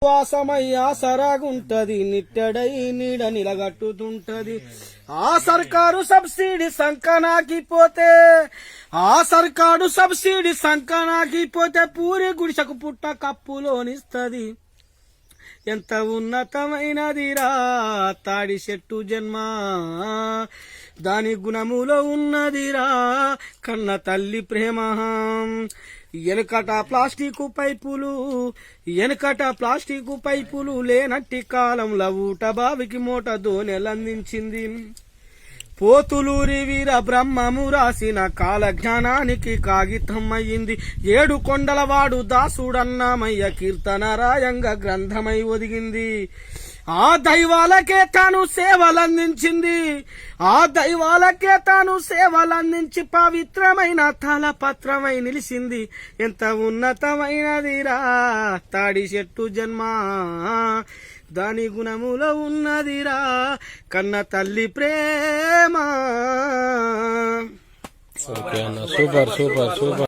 వాసమై ఆసరాగుంటది నిట్టెడై నీడ నిలగట్టుతుంటది. ఆ సర్కారు సబ్సిడీ సంకనాకిపోతే పూరి గుడిసెకు పుట్ట కప్పులోనిస్తది. ఎంత ఉన్నతమైనదిరా తాడి చెట్టు జన్మ, దాని గుణములో ఉన్నదిరా కన్న తల్లి ప్రేమ. వెనకట ప్లాస్టిక్ పైపులు లేనట్టి కాలంలో ఊట బావికి మూట దోనెలందించింది. పోతులూరి వీర బ్రహ్మము రాసిన కాలజ్ఞానానికి కాగితం అయ్యింది. 7 కొండలవాడు దాసుడన్నామయ్య కీర్తన రాయంగా గ్రంథమై ఒదిగింది. ఆ దైవాలకే తాను సేవలందించి పవిత్రమైన తలపత్రమై నిలిచింది. ఎంత ఉన్నతమైనదిరా తాడి చెట్టు జన్మ, దాని గుణములో ఉన్నదిరా కన్న తల్లి ప్రేమ. Super super super.